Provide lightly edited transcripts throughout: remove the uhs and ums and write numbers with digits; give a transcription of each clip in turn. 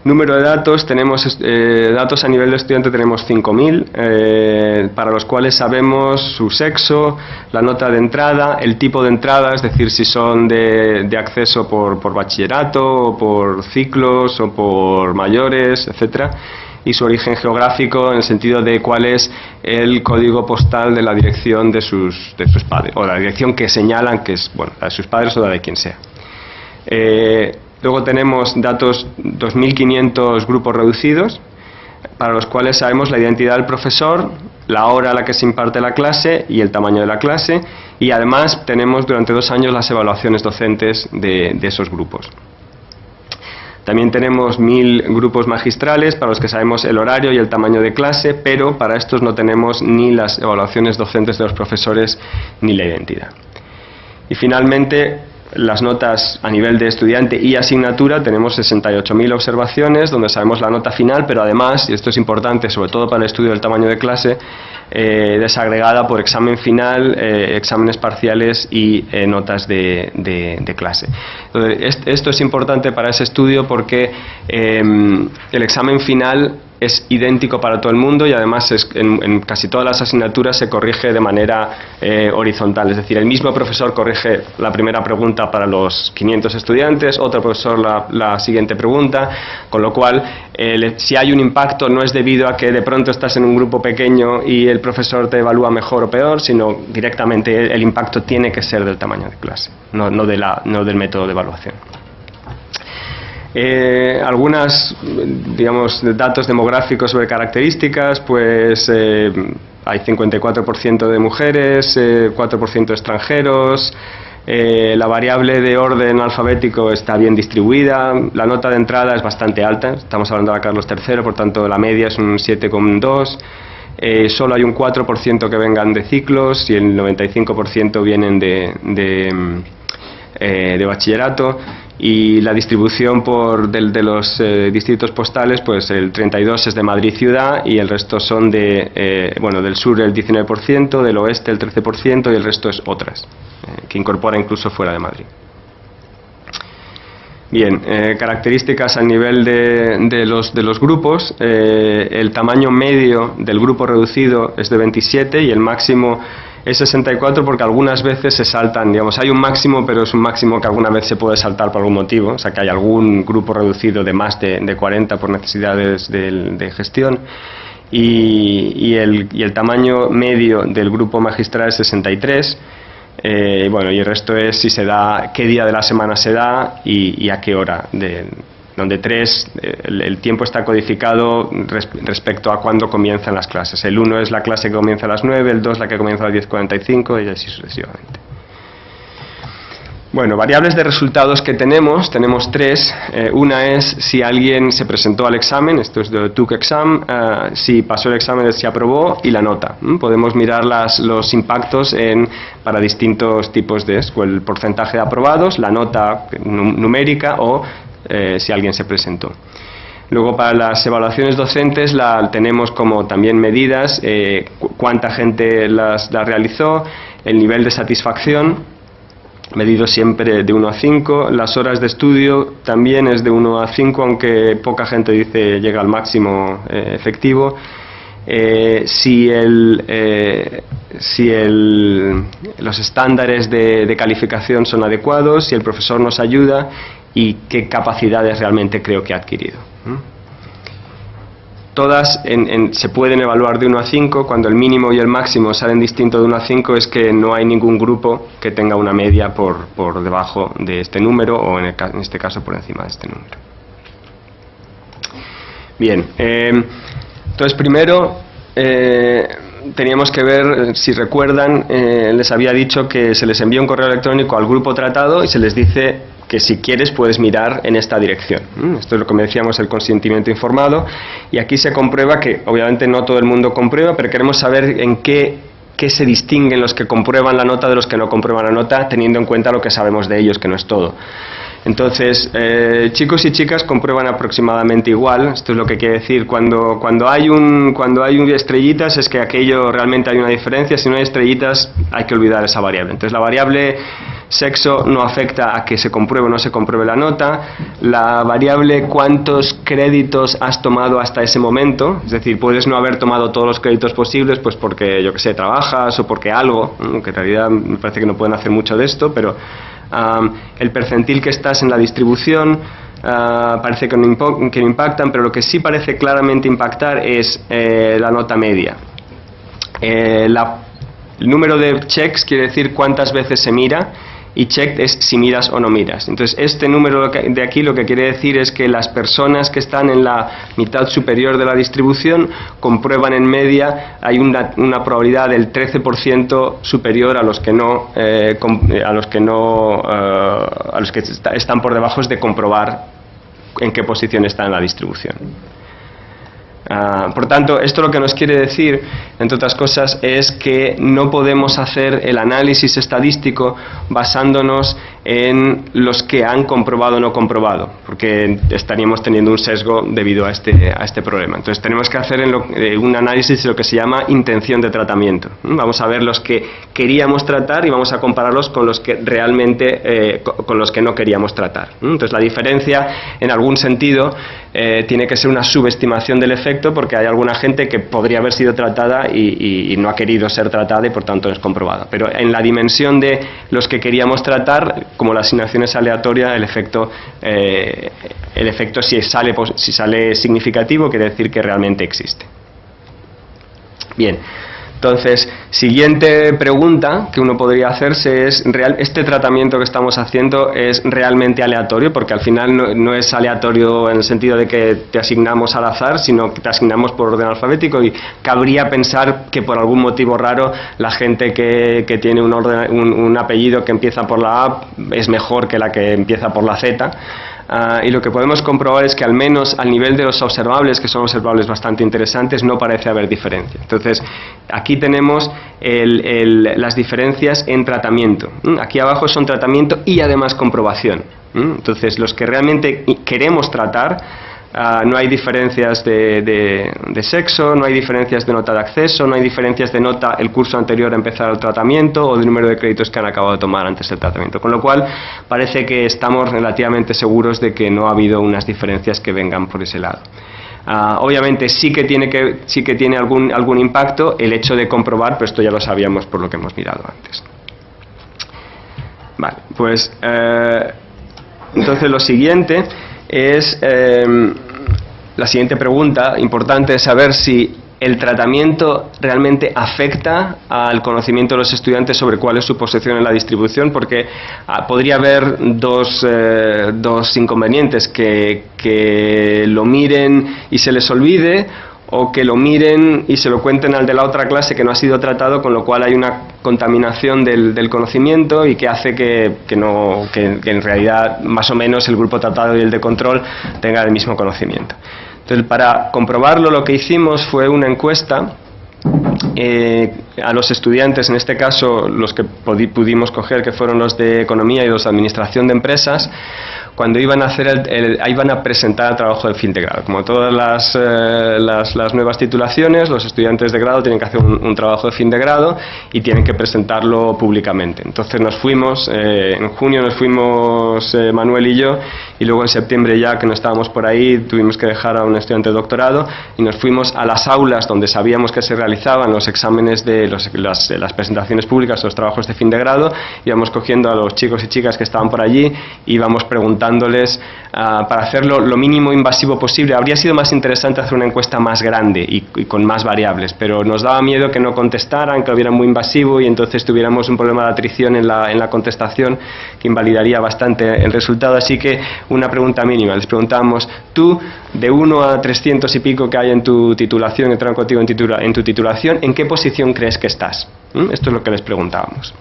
Número de datos, tenemos datos a nivel de estudiante, tenemos 5.000, para los cuales sabemos su sexo, la nota de entrada, el tipo de entrada, es decir, si son de acceso por bachillerato, o por ciclos, o por mayores, etcétera, y su origen geográfico en el sentido de cuál es el código postal de la dirección de sus padres, o la dirección que señalan que es, bueno, la de sus padres o la de quien sea. Luego tenemos datos 2.500 grupos reducidos, para los cuales sabemos la identidad del profesor, la hora a la que se imparte la clase y el tamaño de la clase, y además tenemos durante 2 años las evaluaciones docentes de esos grupos. También tenemos 1.000 grupos magistrales para los que sabemos el horario y el tamaño de clase, pero para estos no tenemos ni las evaluaciones docentes de los profesores ni la identidad. Y finalmente, las notas a nivel de estudiante y asignatura, tenemos 68.000 observaciones donde sabemos la nota final, pero además, y esto es importante sobre todo para el estudio del tamaño de clase, desagregada por examen final, exámenes parciales y notas de clase. Entonces, esto es importante para ese estudio porque el examen final es idéntico para todo el mundo y además en casi todas las asignaturas se corrige de manera horizontal, es decir, el mismo profesor corrige la primera pregunta para los 500 estudiantes, otro profesor la siguiente pregunta, con lo cual si hay un impacto no es debido a que de pronto estás en un grupo pequeño y el profesor te evalúa mejor o peor, sino directamente el impacto tiene que ser del tamaño de clase, no del método de evaluación. Algunos, digamos, datos demográficos sobre características, pues hay 54% de mujeres, 4% extranjeros, la variable de orden alfabético está bien distribuida, la nota de entrada es bastante alta, estamos hablando de Carlos III, por tanto la media es un 7,2, solo hay un 4% que vengan de ciclos y el 95% vienen de bachillerato. Y la distribución de los distritos postales, pues el 32 es de Madrid ciudad y el resto son del sur el 19%, del oeste el 13% y el resto es otras, que incorpora incluso fuera de Madrid. Bien, características a nivel de los grupos, el tamaño medio del grupo reducido es de 27 y el máximo es 64 porque algunas veces se saltan, digamos, hay un máximo, pero es un máximo que alguna vez se puede saltar por algún motivo, o sea que hay algún grupo reducido de más de 40 por necesidades de gestión y el tamaño medio del grupo magistral es 63, bueno, y el resto es si se da, qué día de la semana se da y a qué hora, donde 3, el tiempo está codificado respecto a cuándo comienzan las clases. El 1 es la clase que comienza a las 9, el 2 la que comienza a las 10:45 y así sucesivamente. Bueno, variables de resultados que tenemos 3. Una es si alguien se presentó al examen, esto es de took exam, si pasó el examen, si aprobó, y la nota. Podemos mirar los impactos para distintos tipos de el porcentaje de aprobados, la nota numérica o si alguien se presentó. Luego para las evaluaciones docentes tenemos como también medidas cuánta gente las realizó, el nivel de satisfacción, medido siempre de 1 a 5, las horas de estudio también es de 1 a 5, aunque poca gente dice llega al máximo efectivo. Los estándares de calificación son adecuados, si el profesor nos ayuda y qué capacidades realmente creo que ha adquirido. Todas se pueden evaluar de 1 a 5, cuando el mínimo y el máximo salen distintos de 1 a 5 es que no hay ningún grupo que tenga una media por debajo de este número o en este caso por encima de este número. Bien, entonces primero teníamos que ver, si recuerdan, les había dicho que se les envía un correo electrónico al grupo tratado y se les dice que si quieres puedes mirar en esta dirección. Esto es lo que me decíamos, el consentimiento informado, y aquí se comprueba que obviamente no todo el mundo comprueba, pero queremos saber en qué se distinguen los que comprueban la nota de los que no comprueban la nota, teniendo en cuenta lo que sabemos de ellos, que no es todo. Entonces, chicos y chicas comprueban aproximadamente igual. Esto es lo que quiere decir, cuando hay estrellitas es que aquello realmente hay una diferencia, si no hay estrellitas hay que olvidar esa variable. Entonces la variable sexo no afecta a que se compruebe o no se compruebe la nota, la variable cuántos créditos has tomado hasta ese momento, es decir, puedes no haber tomado todos los créditos posibles pues porque, yo que sé, trabajas o porque algo, que en realidad me parece que no pueden hacer mucho de esto, pero el percentil que estás en la distribución parece que no impactan, pero lo que sí parece claramente impactar es la nota media. El número de checks quiere decir cuántas veces se mira, y checked es si miras o no miras. Entonces, este número de aquí lo que quiere decir es que las personas que están en la mitad superior de la distribución comprueban en media, hay una probabilidad del 13% superior a los que están por debajo de comprobar en qué posición está en la distribución. Por tanto, esto lo que nos quiere decir, entre otras cosas, es que no podemos hacer el análisis estadístico basándonos en los que han comprobado o no comprobado, porque estaríamos teniendo un sesgo debido a este problema. Entonces tenemos que hacer un análisis de lo que se llama intención de tratamiento. Vamos a ver los que queríamos tratar y vamos a compararlos con los que realmente, con los que no queríamos tratar. Entonces la diferencia, en algún sentido, tiene que ser una subestimación del efecto, porque hay alguna gente que podría haber sido tratada y no ha querido ser tratada y por tanto es comprobada. Pero en la dimensión de los que queríamos tratar, como la asignación es aleatoria, el efecto si sale significativo quiere decir que realmente existe. Bien. Entonces, siguiente pregunta que uno podría hacerse es, ¿este tratamiento que estamos haciendo es realmente aleatorio? Porque al final no es aleatorio en el sentido de que te asignamos al azar, sino que te asignamos por orden alfabético, y cabría pensar que por algún motivo raro la gente que tiene un apellido que empieza por la A es mejor que la que empieza por la Z. Y lo que podemos comprobar es que al menos al nivel de los observables, que son observables bastante interesantes, no parece haber diferencia. Entonces, aquí tenemos las diferencias en tratamiento. Aquí abajo son tratamiento y además comprobación. Entonces, los que realmente queremos tratar, no hay diferencias de sexo, no hay diferencias de nota de acceso, no hay diferencias de nota el curso anterior a empezar el tratamiento o de número de créditos que han acabado de tomar antes del tratamiento. Con lo cual, parece que estamos relativamente seguros de que no ha habido unas diferencias que vengan por ese lado. Obviamente sí que tiene algún impacto el hecho de comprobar, pero esto ya lo sabíamos por lo que hemos mirado antes. Vale, pues entonces lo siguiente es la siguiente pregunta importante es saber si el tratamiento realmente afecta al conocimiento de los estudiantes sobre cuál es su posición en la distribución, porque podría haber dos inconvenientes, que lo miren y se les olvide, o que lo miren y se lo cuenten al de la otra clase que no ha sido tratado, con lo cual hay una contaminación del conocimiento y que hace que en realidad más o menos el grupo tratado y el de control tengan el mismo conocimiento. Entonces, para comprobarlo, lo que hicimos fue una encuesta a los estudiantes, en este caso los que pudimos coger, que fueron los de Economía y los de Administración de Empresas, cuando iban a hacer iban a presentar el trabajo de fin de grado. Como todas las nuevas titulaciones, los estudiantes de grado tienen que hacer un trabajo de fin de grado y tienen que presentarlo públicamente. Entonces nos fuimos, en junio nos fuimos Manuel y yo, y luego en septiembre, ya que no estábamos por ahí, tuvimos que dejar a un estudiante de doctorado y nos fuimos a las aulas donde sabíamos que se realizaban los exámenes de las presentaciones públicas, los trabajos de fin de grado. Íbamos cogiendo a los chicos y chicas que estaban por allí y íbamos preguntándoles para hacerlo lo mínimo invasivo posible. Habría sido más interesante hacer una encuesta más grande y con más variables, pero nos daba miedo que no contestaran, que lo vieran muy invasivo y entonces tuviéramos un problema de atrición en la contestación que invalidaría bastante el resultado. Así que una pregunta mínima, les preguntábamos: tú, de 1 a 300 y pico que hay en tu titulación, entran contigo en tu titulación, ¿en qué posición crees que estás? Esto es lo que les preguntábamos.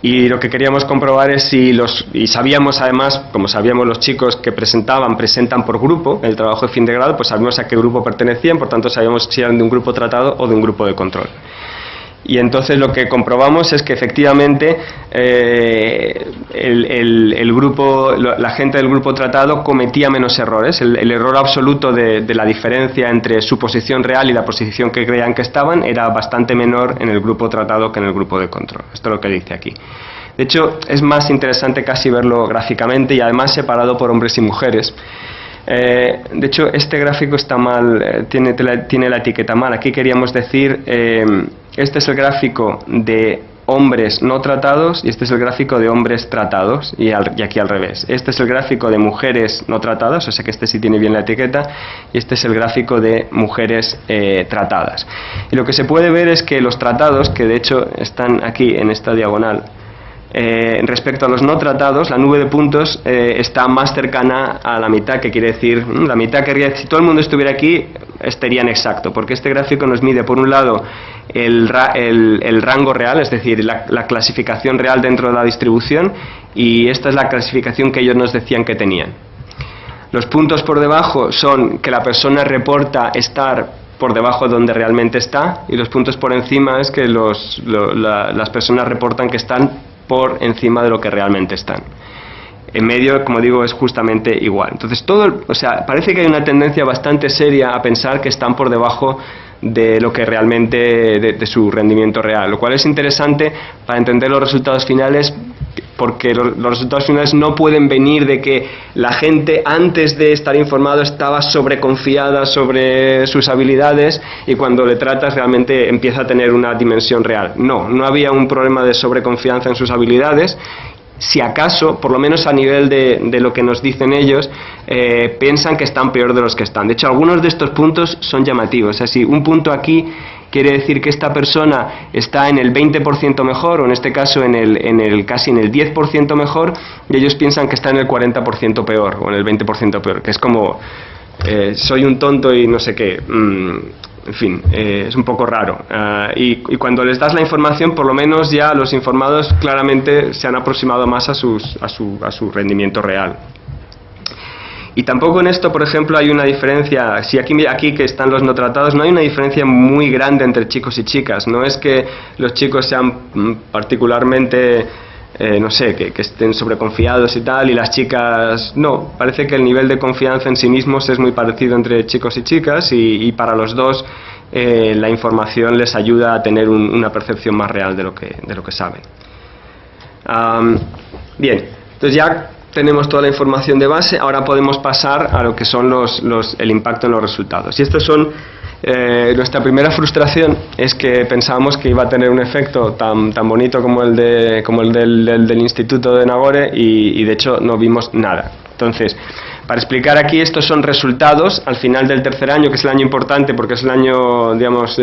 Y lo que queríamos comprobar es y sabíamos además, como sabíamos los chicos que presentan por grupo el trabajo de fin de grado, pues sabíamos a qué grupo pertenecían, por tanto sabíamos si eran de un grupo tratado o de un grupo de control. Y entonces lo que comprobamos es que efectivamente la gente del grupo tratado cometía menos errores. El error absoluto de la diferencia entre su posición real y la posición que creían que estaban era bastante menor en el grupo tratado que en el grupo de control. Esto es lo que dice aquí. De hecho, es más interesante casi verlo gráficamente y además separado por hombres y mujeres. De hecho, este gráfico está mal, tiene la etiqueta mal. Aquí queríamos decir, este es el gráfico de hombres no tratados y este es el gráfico de hombres tratados, y aquí al revés. Este es el gráfico de mujeres no tratadas, o sea que este sí tiene bien la etiqueta, y este es el gráfico de mujeres tratadas. Y lo que se puede ver es que los tratados, que de hecho están aquí en esta diagonal, respecto a los no tratados, la nube de puntos está más cercana a la mitad, que quiere decir, la mitad querría, si todo el mundo estuviera aquí, estarían exacto, porque este gráfico nos mide por un lado el rango real, es decir, la clasificación real dentro de la distribución, y esta es la clasificación que ellos nos decían que tenían. Los puntos por debajo son que la persona reporta estar por debajo de donde realmente está, y los puntos por encima es que las personas reportan que están por encima de lo que realmente están. En medio, como digo, es justamente igual. Entonces, parece que hay una tendencia bastante seria a pensar que están por debajo de lo que realmente, de su rendimiento real, lo cual es interesante para entender los resultados finales, porque los resultados finales no pueden venir de que la gente antes de estar informado estaba sobreconfiada sobre sus habilidades y cuando le tratas realmente empieza a tener una dimensión real. No había un problema de sobreconfianza en sus habilidades. Si acaso, por lo menos a nivel de lo que nos dicen ellos, piensan que están peor de los que están. De hecho, algunos de estos puntos son llamativos. O sea, si un punto aquí quiere decir que esta persona está en el 20% mejor, o en este caso casi en el 10% mejor, y ellos piensan que está en el 40% peor, o en el 20% peor, que es como, soy un tonto y no sé qué. En fin, es un poco raro. Y cuando les das la información, por lo menos ya los informados claramente se han aproximado más a su rendimiento real. Y tampoco en esto, por ejemplo, hay una diferencia. Si aquí que están los no tratados, no hay una diferencia muy grande entre chicos y chicas. No es que los chicos sean particularmente, no sé, que estén sobreconfiados y tal, y las chicas no. Parece que el nivel de confianza en sí mismos es muy parecido entre chicos y chicas, y para los dos la información les ayuda a tener una percepción más real de lo que saben. Bien, entonces ya tenemos toda la información de base, ahora podemos pasar a lo que son el impacto en los resultados. Y estos son, nuestra primera frustración es que pensábamos que iba a tener un efecto tan bonito como el del Instituto de Nagore, y de hecho no vimos nada. Entonces, para explicar aquí, estos son resultados al final del tercer año, que es el año importante porque es el año, digamos,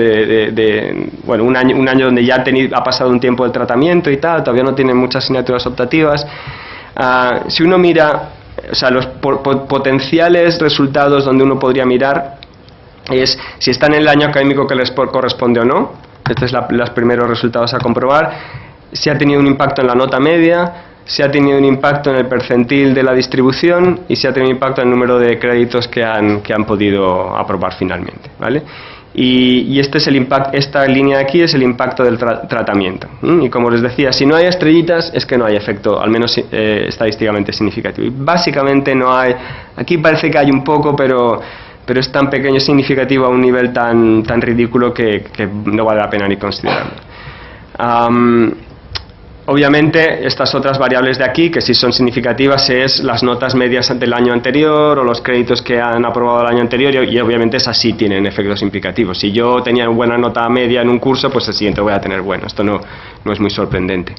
bueno, un año donde ya ha pasado un tiempo del tratamiento y tal, todavía no tienen muchas asignaturas optativas. Si uno mira, o sea, los potenciales resultados donde uno podría mirar es si están en el año académico que les corresponde o no. Estos son los primeros resultados a comprobar. Si ha tenido un impacto en la nota media, si ha tenido un impacto en el percentil de la distribución y si ha tenido un impacto en el número de créditos que han podido aprobar finalmente, ¿vale? Y este es el impacto, esta línea de aquí es el impacto del tratamiento. Y como les decía, si no hay estrellitas es que no hay efecto, al menos estadísticamente significativo. Y básicamente no hay, aquí parece que hay un poco, pero es tan pequeño y significativo a un nivel tan ridículo que no vale la pena ni considerarlo. Obviamente, estas otras variables de aquí, que sí son significativas, es las notas medias del año anterior o los créditos que han aprobado el año anterior, y obviamente esas sí tienen efectos implicativos. Si yo tenía buena nota media en un curso, pues el siguiente voy a tener bueno. Esto no es muy sorprendente.